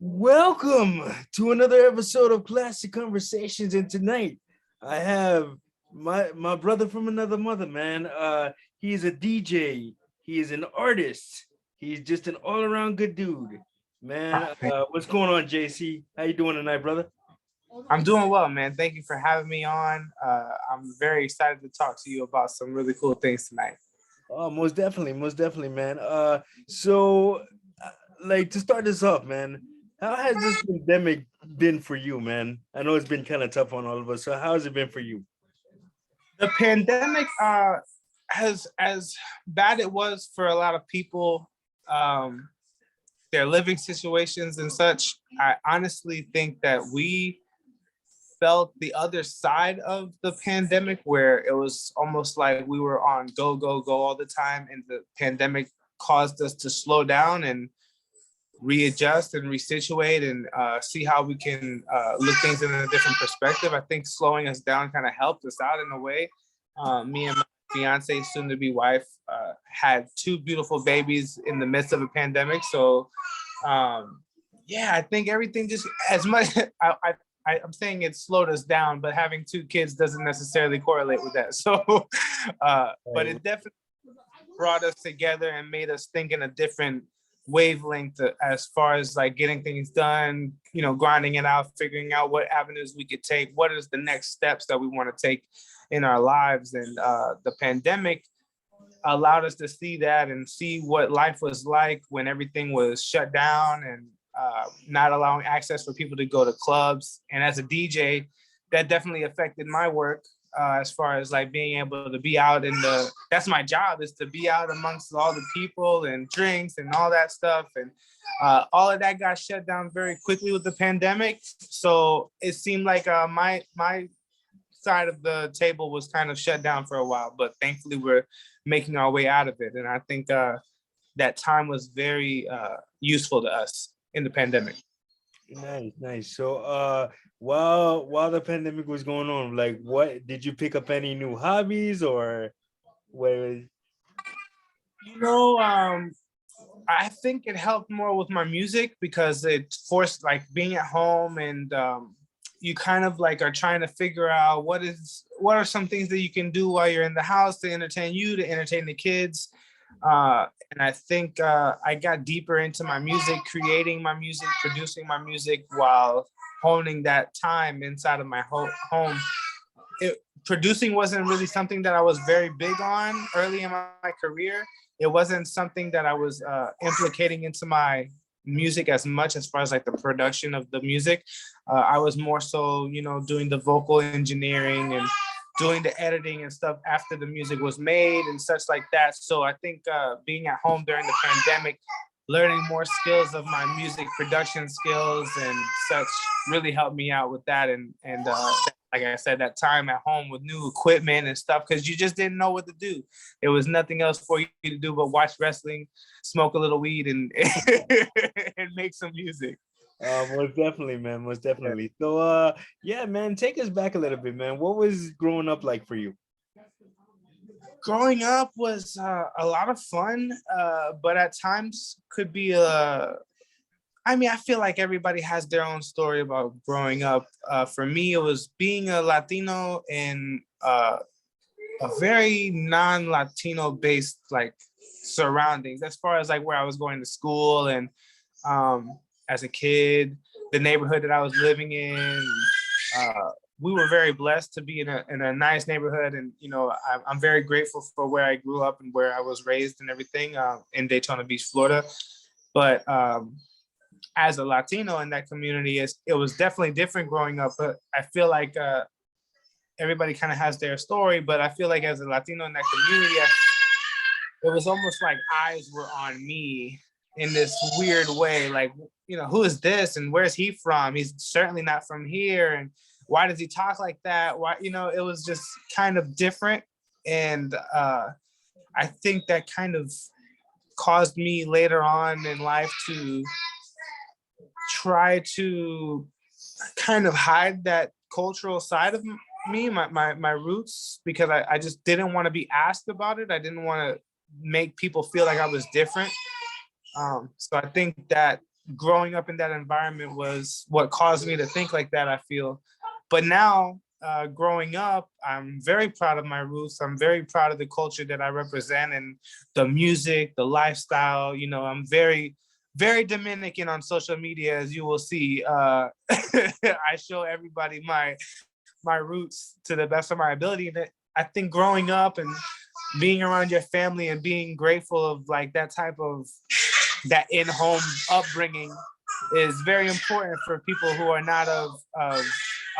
Welcome to another episode of Classic Conversations, and tonight I have my brother from another mother, man. He's a DJ. He is an artist. He's just an all around good dude, man. What's going on, JC? How you doing tonight, brother? I'm doing well, man. Thank you for having me on. I'm very excited to talk to you about some really cool things tonight. Oh, most definitely, man. So like to start this off, man. How has this pandemic been for you, man? I know it's been kind of tough on all of us. So how has it been for you? The pandemic, as bad it was for a lot of people, um, their living situations and such. I honestly think that we felt the other side of the pandemic, where it was almost like we were on go, go, go all the time, and the pandemic caused us to slow down and readjust and resituate and see how we can look things in a different perspective. I think slowing us down kind of helped us out in a way. Me and my fiance, soon to be wife, had two beautiful babies in the midst of a pandemic. So, yeah, I think everything just as much. I'm saying it slowed us down, but having two kids doesn't necessarily correlate with that. So, but it definitely brought us together and made us think in a different wavelength as far as like getting things done, grinding it out, figuring out what avenues we could take, what is the next steps that we want to take in our lives. And the pandemic allowed us to see that and see what life was like when everything was shut down and not allowing access for people to go to clubs. And as a DJ, that definitely affected my work as far as like being able to be out in that's my job, is to be out amongst all the people and drinks and all that stuff. And all of that got shut down very quickly with the pandemic. So it seemed like my side of the table was kind of shut down for a while, but thankfully we're making our way out of it. And I think that time was very useful to us in the pandemic. Nice, nice. So, while the pandemic was going on, like, what did you pick up any new hobbies or where? You know, I think it helped more with my music because it forced like being at home and you kind of like are trying to figure out what are some things that you can do while you're in the house to entertain you, to entertain the kids. And I think I got deeper into my music, creating my music, producing my music while honing that time inside of my home. Producing wasn't really something that I was very big on early in my career. It wasn't something that I was implicating into my music as much as far as like the production of the music. I was more so, doing the vocal engineering and doing the editing and stuff after the music was made and such like that. So I think being at home during the pandemic, learning more skills of my music production skills and such really helped me out with that. And like I said, that time at home with new equipment and stuff, because you just didn't know what to do. There was nothing else for you to do but watch wrestling, smoke a little weed, and and make some music. Most definitely, man. Most definitely. So, yeah, man, take us back a little bit, man. What was growing up like for you? Growing up was a lot of fun, but at times could be I feel like everybody has their own story about growing up. For me, it was being a Latino in a very non-Latino based like surroundings, as far as like where I was going to school and as a kid, the neighborhood that I was living in. Uh, we were very blessed to be in a nice neighborhood, and I'm very grateful for where I grew up and where I was raised and everything in Daytona Beach, Florida. But as a Latino in that community, it was definitely different growing up. But I feel like everybody kind of has their story. But I feel like as a Latino in that community, it was almost like eyes were on me in this weird way. Like, who is this and where's he from? He's certainly not from here. And why does he talk like that? Why, it was just kind of different. And I think that kind of caused me later on in life to try to kind of hide that cultural side of me, my roots, because I just didn't want to be asked about it. I didn't want to make people feel like I was different. So I think that growing up in that environment was what caused me to think like that, I feel. But now, growing up, I'm very proud of my roots. I'm very proud of the culture that I represent and the music, the lifestyle. You know, I'm very, very Dominican on social media, as you will see. I show everybody my roots to the best of my ability. And I think growing up and being around your family and being grateful of like that type of that in-home upbringing is very important for people who are not of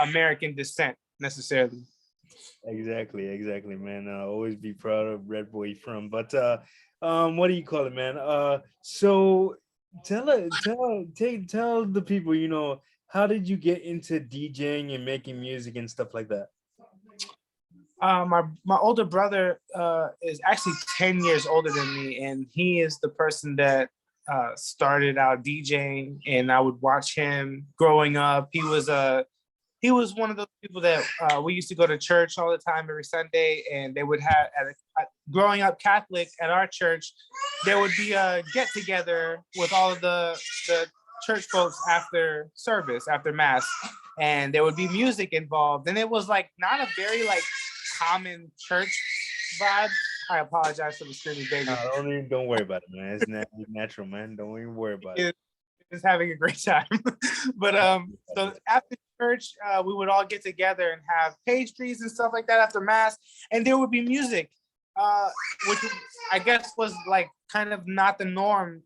American descent necessarily. Exactly, man. Always be proud of Red Boy from. But what do you call it, man? So tell the people, how did you get into DJing and making music and stuff like that? My older brother is actually 10 years older than me, and he is the person that started out DJing, and I would watch him growing up. He was one of those people that we used to go to church all the time every Sunday, and they would have growing up Catholic at our church, there would be a get together with all of the church folks after service, after mass, and there would be music involved, and it was like not a very like common church vibe. I apologize for the screaming baby. Don't worry about it, man. It's natural, man. Don't even worry about it. Is having a great time. But so after church, we would all get together and have pastries and stuff like that after mass, and there would be music, which I guess was like kind of not the norm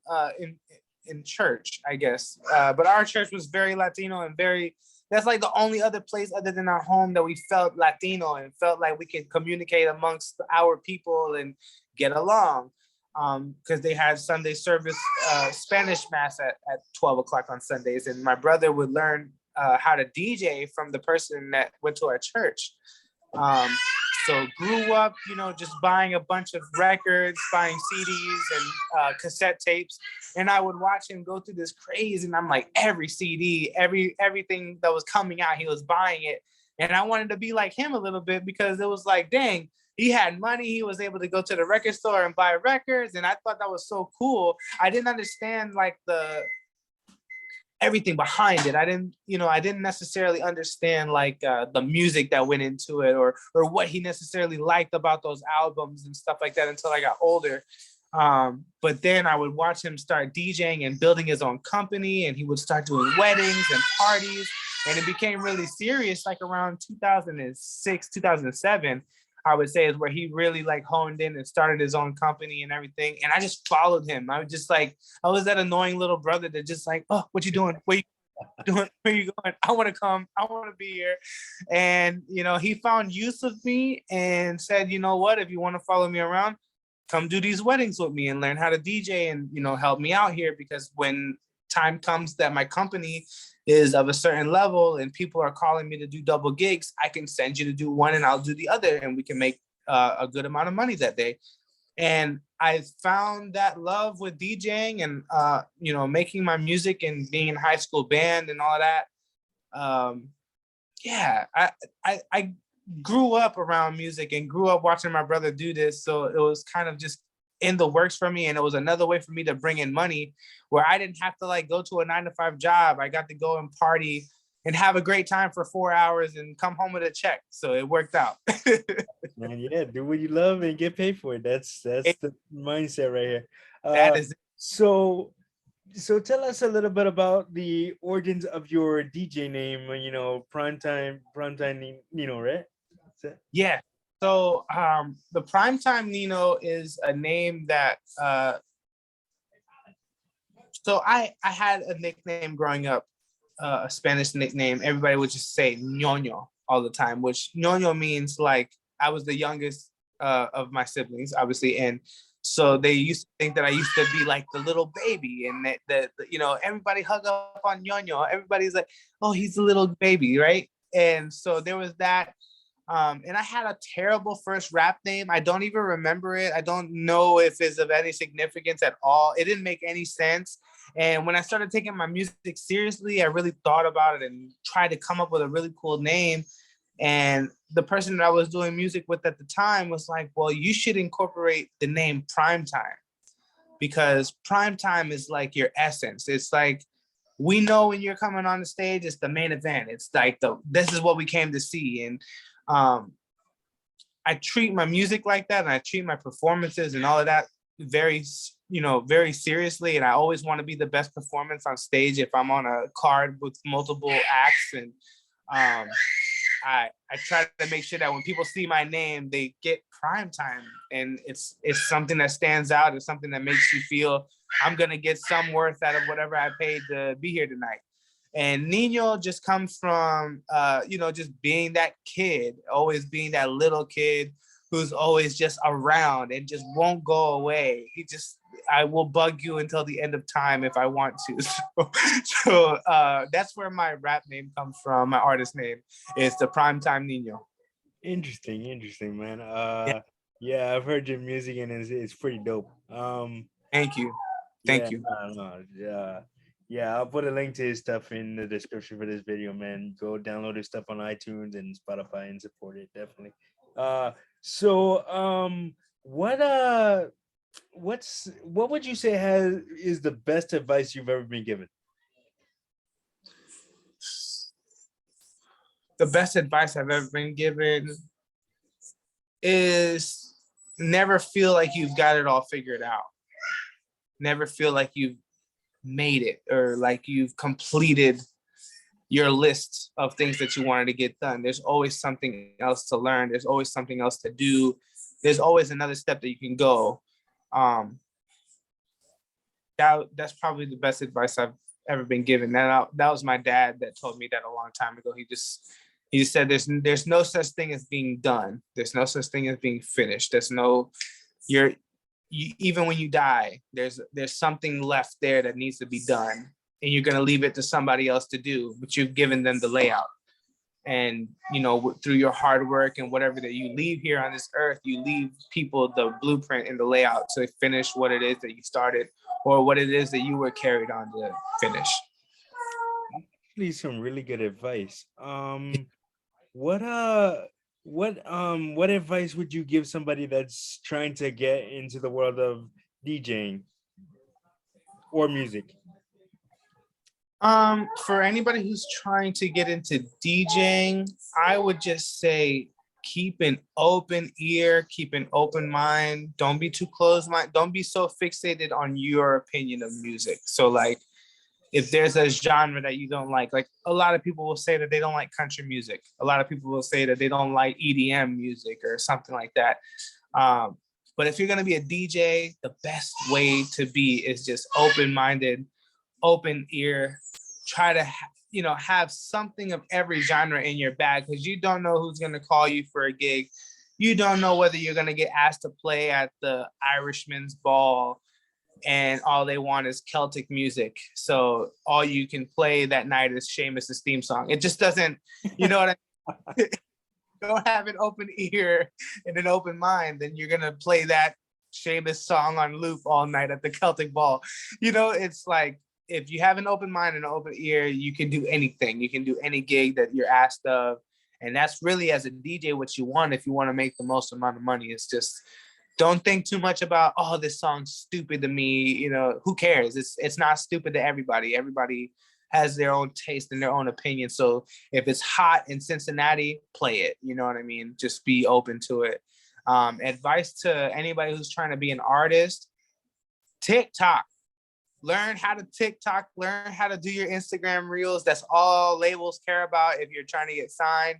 in church, I guess. But our church was very Latino and very. That's like the only other place other than our home that we felt Latino and felt like we could communicate amongst our people and get along. Because they had Sunday service, Spanish mass at 12 o'clock on Sundays. And my brother would learn how to DJ from the person that went to our church. So grew up, just buying a bunch of records, buying CDs and cassette tapes. And I would watch him go through this craze. And I'm like, every CD, everything that was coming out, he was buying it. And I wanted to be like him a little bit because it was like, dang, he had money. He was able to go to the record store and buy records. And I thought that was so cool. I didn't understand like everything behind it. I didn't necessarily understand like the music that went into it or what he necessarily liked about those albums and stuff like that until I got older. But then I would watch him start DJing and building his own company, and he would start doing weddings and parties. And it became really serious like around 2006, 2007. I would say is where he really like honed in and started his own company and everything. And I just followed him. I was just like, I was that annoying little brother that just like, oh, what you doing? Where you doing? Where you going? I want to come. I want to be here. And, he found use of me and said, you know what, if you want to follow me around, come do these weddings with me and learn how to DJ and, help me out here. Because when time comes that my company is of a certain level and people are calling me to do double gigs, I can send you to do one and I'll do the other, and we can make a good amount of money that day. And I found that love with DJing and making my music and being in high school band and all of that. I grew up around music and grew up watching my brother do this, so it was kind of just in the works for me, and it was another way for me to bring in money where I didn't have to like go to a 9-to-5 job. I got to go and party and have a great time for 4 hours and come home with a check. So it worked out. Man, yeah, do what you love and get paid for it. That's the mindset right here. That is it. So tell us a little bit about the origins of your DJ name, Primetime Nino, right? Yeah. So the Primetime Nino is a name that so I had a nickname growing up, a Spanish nickname. Everybody would just say ñoño all the time, which ñoño means like I was the youngest of my siblings, obviously. And so they used to think that I used to be like the little baby, and that everybody hug up on ñoño. Everybody's like, oh, he's a little baby, right? And so there was that. And I had a terrible first rap name. I don't even remember it. I don't know if it's of any significance at all. It didn't make any sense. And when I started taking my music seriously, I really thought about it and tried to come up with a really cool name. And the person that I was doing music with at the time was like, well, you should incorporate the name Primetime, because primetime is like your essence. It's like we know when you're coming on the stage, it's the main event. It's like this is what we came to see. And I treat my music like that, and I treat my performances and all of that very, very seriously. And I always want to be the best performance on stage if I'm on a card with multiple acts. And I try to make sure that when people see my name, they get Primetime, and it's something that stands out. It's something that makes you feel I'm gonna get some worth out of whatever I paid to be here tonight. And Nino just comes from, just being that kid, always being that little kid who's always just around and just won't go away. I will bug you until the end of time if I want to. So that's where my rap name comes from. My artist name is the Primetime Nino. Interesting, man. Yeah, I've heard your music and it's pretty dope. Thank you. Yeah, Thank you. yeah, I'll put a link to his stuff in the description for this video, man. Go download his stuff on iTunes and Spotify and support it, definitely. What would you say is the best advice you've ever been given? The best advice I've ever been given is never feel like you've got it all figured out. Never feel like you've made it or like you've completed your list of things that you wanted to get done. There's always something else to learn. There's always something else to do. There's always another step that you can go. That's probably the best advice I've ever been given. That was my dad that told me that a long time ago. He just said there's no such thing as being done. There's no such thing as being finished. Even when you die, there's something left there that needs to be done, and you're going to leave it to somebody else to do, but you've given them the layout. And through your hard work and whatever that you leave here on this earth, you leave people the blueprint and the layout to finish what it is that you started or what it is that you were carried on to finish. Actually, some really good advice. What advice would you give somebody that's trying to get into the world of DJing or music? For anybody who's trying to get into DJing, I would just say keep an open ear, keep an open mind. Don't be too closed-minded. Don't be so fixated on your opinion of music. So like, if there's a genre that you don't like a lot of people will say that they don't like country music. A lot of people will say that they don't like EDM music or something like that. But if you're going to be a DJ, the best way to be is just open-minded, open ear. Try to, have something of every genre in your bag, because you don't know who's going to call you for a gig. You don't know whether you're going to get asked to play at the Irishman's ball and all they want is Celtic music. So all you can play that night is Seamus's theme song. It just doesn't, you know what I mean? Don't have an open ear and an open mind, then you're going to play that Seamus song on loop all night at the Celtic ball. It's like, if you have an open mind and an open ear, you can do anything. You can do any gig that you're asked of. And that's really, as a DJ, what you want if you want to make the most amount of money. It's just, don't think too much about, oh, this song's stupid to me. Who cares? It's not stupid to everybody. Everybody has their own taste and their own opinion. So if it's hot in Cincinnati, play it. You know what I mean? Just be open to it. Advice to anybody who's trying to be an artist: TikTok. Learn how to TikTok, learn how to do your Instagram reels. That's all labels care about if you're trying to get signed.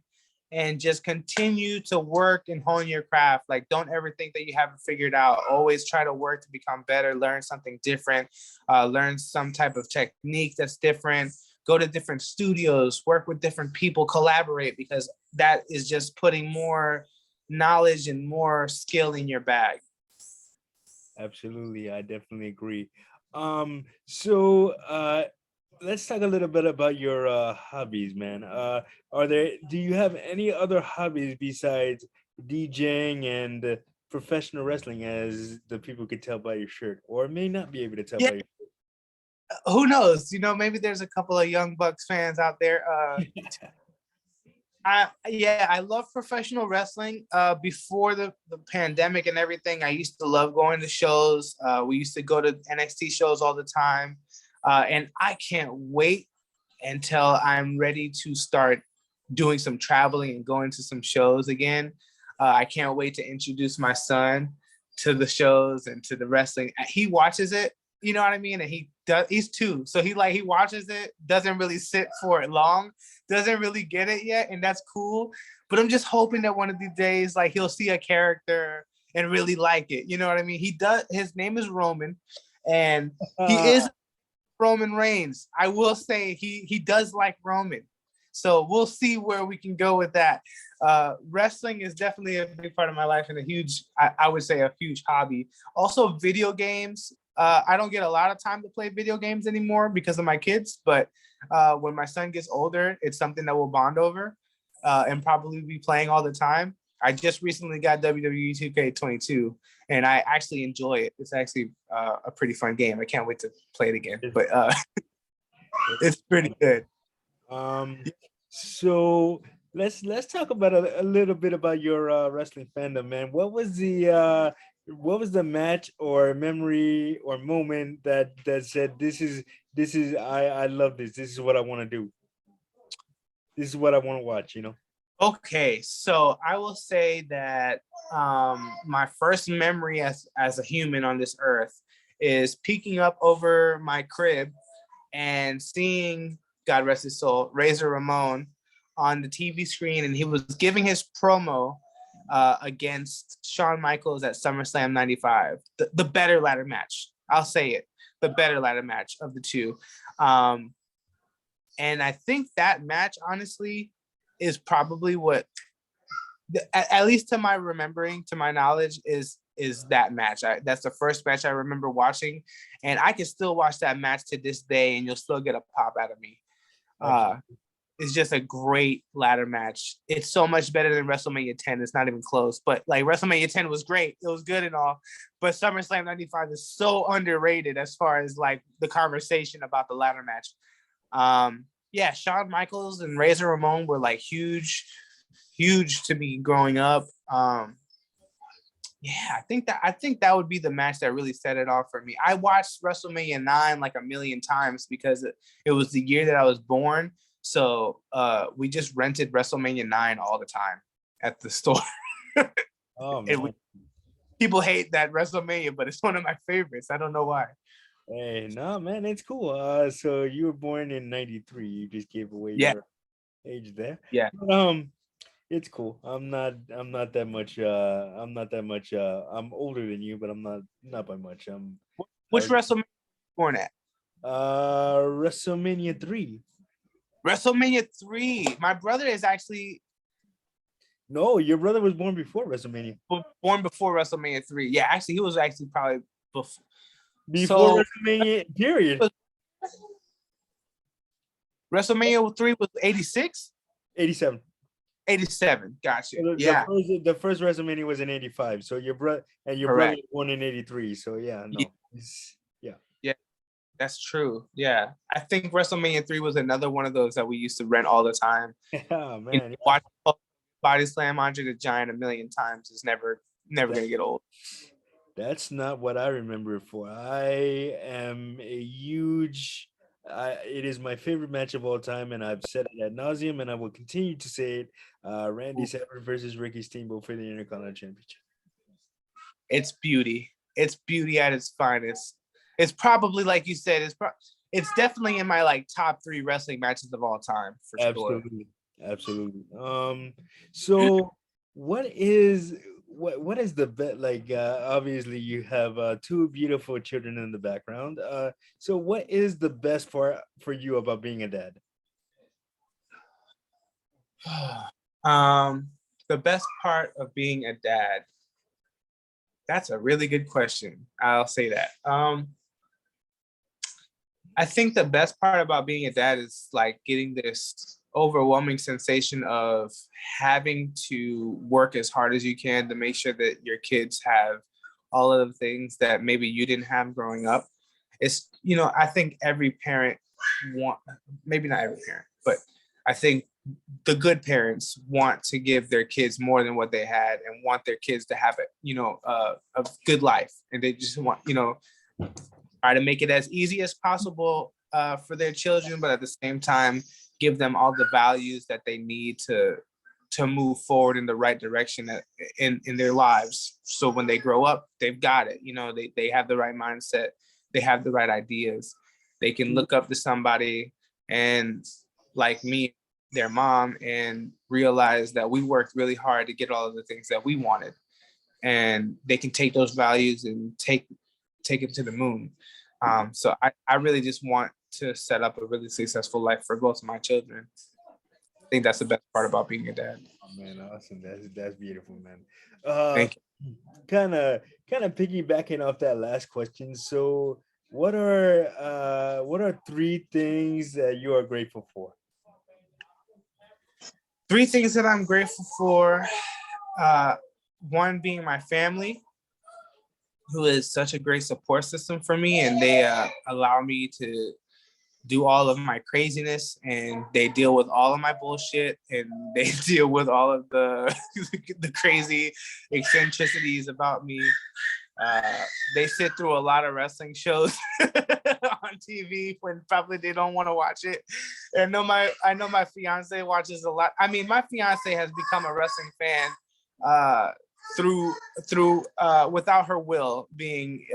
And just continue to work and hone your craft. Like, don't ever think that you haven't figured out. Always try to work to become better, learn something different, learn some type of technique that's different. Go to different studios, work with different people, collaborate, because that is just putting more knowledge and more skill in your bag. Absolutely, I definitely agree. So let's talk a little bit about your hobbies, man. Do you have any other hobbies besides DJing and professional wrestling, as the people could tell by your shirt, or may not be able to tell by your shirt? Who knows? Maybe there's a couple of Young Bucks fans out there. I love professional wrestling. Before the pandemic and everything, I used to love going to shows. We used to go to NXT shows all the time. And I can't wait until I'm ready to start doing some traveling and going to some shows again. I can't wait to introduce my son to the shows and to the wrestling. He watches it, you know what I mean? And he's 2. So he watches it, doesn't really sit for it long, doesn't really get it yet. And that's cool. But I'm just hoping that one of these days, like he'll see a character and really like it. You know what I mean? He does. His name is Roman, and he is Roman Reigns. I will say he does like Roman. So we'll see where we can go with that. Wrestling is definitely a big part of my life and a huge, I would say, a huge hobby. Also, video games. I don't get a lot of time to play video games anymore because of my kids, but when my son gets older, it's something that we'll bond over and probably be playing all the time. I just recently got WWE 2K22, and I actually enjoy it. It's actually a pretty fun game. I can't wait to play it again, but it's pretty good. So let's talk about a little bit about your wrestling fandom, man. What was the match or memory or moment that said this is I love this. This is what I want to do. This is what I want to watch, you know? Okay, so I will say that my first memory as a human on this earth is peeking up over my crib and seeing, God rest his soul, Razor Ramon on the TV screen, and he was giving his promo against Shawn Michaels at SummerSlam 95, the better ladder match. I'll say it, the better ladder match of the two. And I think that match, honestly, is probably what, at least to my remembering, to my knowledge, is that match. That's the first match I remember watching, and I can still watch that match to this day, and you'll still get a pop out of me. It's just a great ladder match. It's so much better than WrestleMania 10. It's not even close. But like WrestleMania 10 was great. It was good and all. But SummerSlam 95 is so underrated as far as like the conversation about the ladder match. Yeah, Shawn Michaels and Razor Ramon were like huge to me growing up. Yeah, I think that would be the match that really set it off for me. I watched WrestleMania 9 like a million times because it was the year that I was born. So we just rented WrestleMania 9 all the time at the store. Oh man. People hate that WrestleMania, but it's one of my favorites. I don't know why. Hey, no, man, it's cool. So you were born in 93. You just gave away your age there. Yeah. But, it's cool. I'm not that much I'm older than you, but I'm not by much. Which WrestleMania were you born at? WrestleMania 3. WrestleMania 3. My brother is actually No, your brother was born before WrestleMania. born before WrestleMania 3. Yeah, actually he was actually probably before WrestleMania period. WrestleMania 3 was 86? 87. 87. Gotcha. The first WrestleMania was in 85. So your brother was born in 83. So yeah, no. Yeah, that's true. Yeah. I think WrestleMania 3 was another one of those that we used to rent all the time. Yeah, man. Watch Body Slam Andre the Giant a million times is never gonna get old. That's not what I remember it for. I am a huge it is my favorite match of all time, and I've said it ad nauseum, and I will continue to say it. Randy Savage versus Ricky Steamboat for the Intercontinental Championship. It's beauty. It's beauty at its finest. It's probably, like you said, it's definitely in my like top 3 wrestling matches of all time for sure. Absolutely. So what is the bet? Like, obviously you have 2 beautiful children in the background. So what is the best part for you about being a dad? The best part of being a dad. That's a really good question. I'll say that. I think the best part about being a dad is like getting this overwhelming sensation of having to work as hard as you can to make sure that your kids have all of the things that maybe you didn't have growing up. It's, I think every parent maybe not every parent, but I think the good parents want to give their kids more than what they had and want their kids to have a good life. And they just want, try to make it as easy as possible for their children, but at the same time, give them all the values that they need to move forward in the right direction in their lives. So when they grow up, they've got it. You know, they have the right mindset, they have the right ideas. They can look up to somebody and like me, their mom, and realize that we worked really hard to get all of the things that we wanted. And they can take those values and take it to the moon. So I really just want to set up a really successful life for both of my children. I think that's the best part about being a dad. Man, awesome. That's beautiful, man. Uh, Thank you. kind of piggybacking off that last question. So, what are three things that you are grateful for? Three things that I'm grateful for. One being my family, who is such a great support system for me, and they allow me to do all of my craziness, and they deal with all of my bullshit, and they deal with all of the the crazy eccentricities about me. They sit through a lot of wrestling shows on TV when probably they don't want to watch it. And I know my fiance watches a lot. I mean, my fiance has become a wrestling fan through without her will being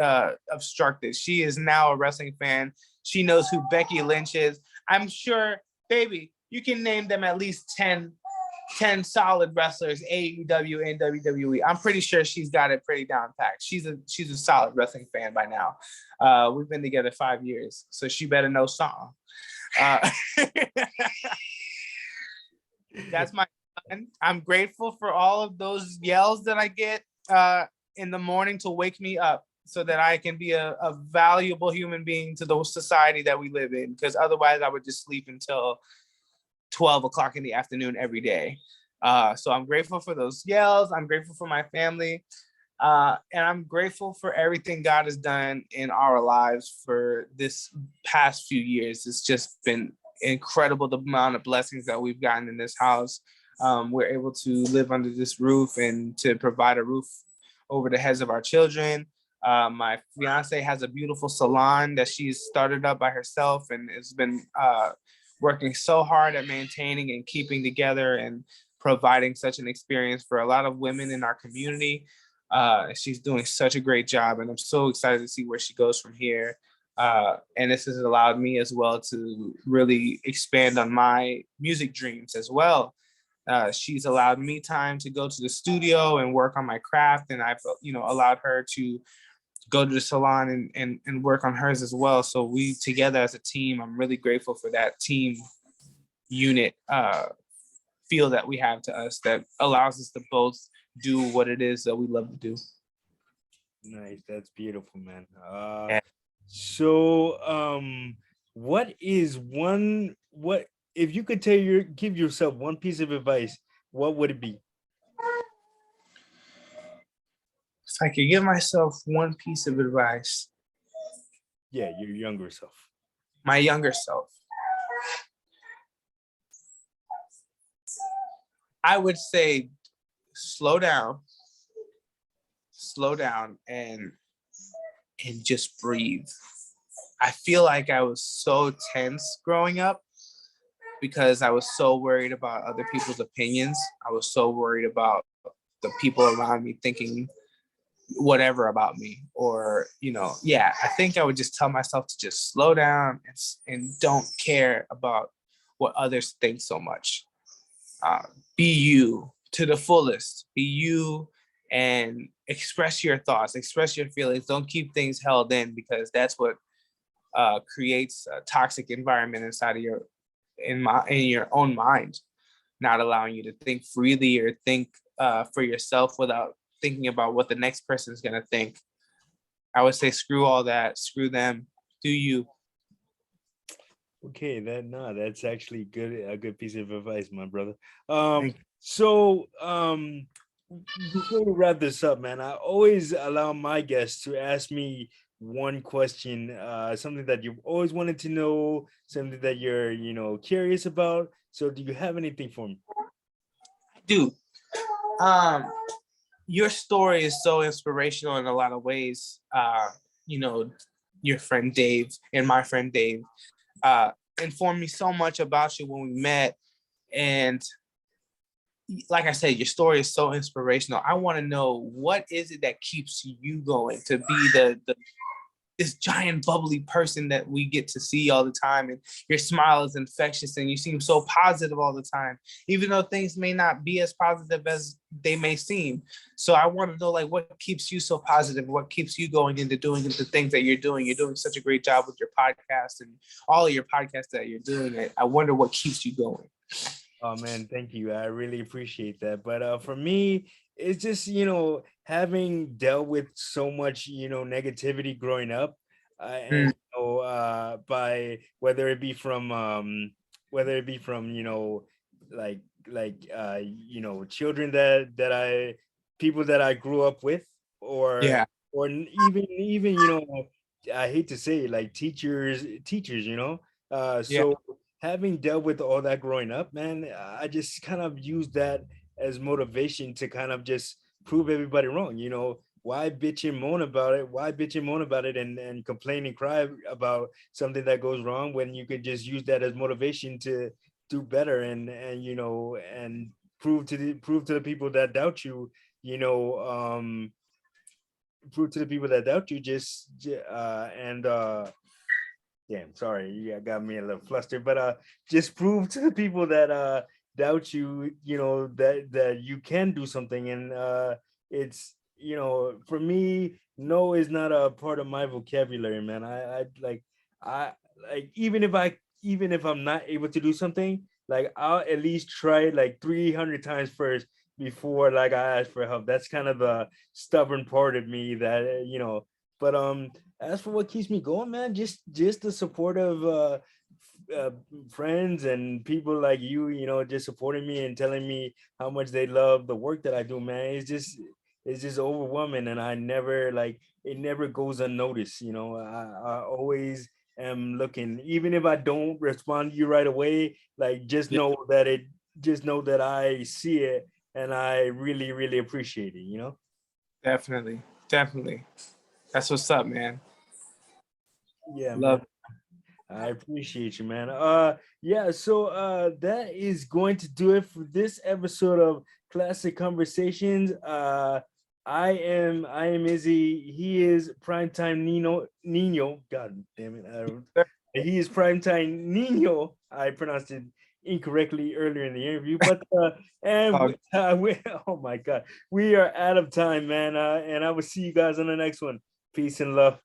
obstructed. She is now a wrestling fan. She knows who Becky Lynch is. I'm sure, baby, you can name them at least 10 solid wrestlers, AEW and WWE. I'm pretty sure she's got it pretty down packed. She's a solid wrestling fan by now. We've been together 5 years, so she better know something. That's my son. I'm grateful for all of those yells that I get in the morning to wake me up so that I can be a valuable human being to the society that we live in, because otherwise I would just sleep until 12 o'clock in the afternoon every day. So I'm grateful for those yells. I'm grateful for my family. And I'm grateful for everything God has done in our lives for this past few years. It's just been incredible, the amount of blessings that we've gotten in this house. We're able to live under this roof and to provide a roof over the heads of our children. My fiance has a beautiful salon that she's started up by herself, and it's been working so hard at maintaining and keeping together and providing such an experience for a lot of women in our community. She's doing such a great job, and I'm so excited to see where she goes from here. And this has allowed me as well to really expand on my music dreams as well. She's allowed me time to go to the studio and work on my craft, and I've allowed her to go to the salon and work on hers as well. So we together as a team, I'm really grateful for that team unit feel that we have to us that allows us to both do what it is that we love to do. Nice, that's beautiful, man. Yeah. So what if you could give yourself one piece of advice, what would it be? If I could give myself one piece of advice, Yeah, your younger self. my younger self, I would say slow down and just breathe. I feel like I was so tense growing up because I was so worried about other people's opinions. I was so worried about the people around me thinking whatever about me, or I think I would just tell myself to just slow down and don't care about what others think so much. Be you to the fullest. Be you and express your thoughts, express your feelings. Don't keep things held in, because that's what creates a toxic environment inside of in your own mind, not allowing you to think freely or think for yourself without thinking about what the next person is going to think. I would say screw all that, screw them, do you. Okay, that's actually a good piece of advice, my brother. Thank you. So before we wrap this up, man, I always allow my guests to ask me one question, something that you've always wanted to know, something that you're curious about. So do you have anything for me? I do. Your story is so inspirational in a lot of ways. your friend Dave and my friend Dave informed me so much about you when we met. And like I said, your story is so inspirational. I want to know, what is it that keeps you going to be this giant bubbly person that we get to see all the time, and your smile is infectious and you seem so positive all the time, even though things may not be as positive as they may seem. So I want to know, like, what keeps you so positive, what keeps you going into doing the things that you're doing such a great job with your podcast and all of your podcasts that you're doing. I wonder what keeps you going. Oh man, thank you. I really appreciate that. But for me, it's just, having dealt with so much, negativity growing up, and by whether it be from, children that I people that I grew up with, or Yeah, even, I hate to say it, like teachers, yeah, so having dealt with all that growing up, man, I just kind of use that as motivation to kind of just prove everybody wrong. Why bitch and moan about it? Why bitch and moan about it and complain and cry about something that goes wrong when you could just use that as motivation to do better and prove to the people that doubt you, you know, prove to the people that doubt you and damn, sorry, you got me a little flustered, but just prove to the people that doubt you, that you can do something, and it's for me, no is not a part of my vocabulary, man. I like even if I'm not able to do something, like I'll at least try it like 300 times first before like I ask for help. That's kind of the stubborn part of me that but as for what keeps me going, man, just the support of uh, friends and people like you, just supporting me and telling me how much they love the work that I do, man. It's just overwhelming, and I never like it never goes unnoticed. I always am looking, even if I don't respond to you right away. Like yeah, just know that I see it and I really really appreciate it. definitely, definitely. That's what's up, man. Yeah, man. Love. I appreciate you, man. Yeah, so that is going to do it for this episode of Classic Conversations. I am Izzy. He is Primetime Nino. God damn it. He is Primetime Nino. I pronounced it incorrectly earlier in the interview, but Oh, oh my god. We are out of time, man. And I will see you guys on the next one. Peace and love.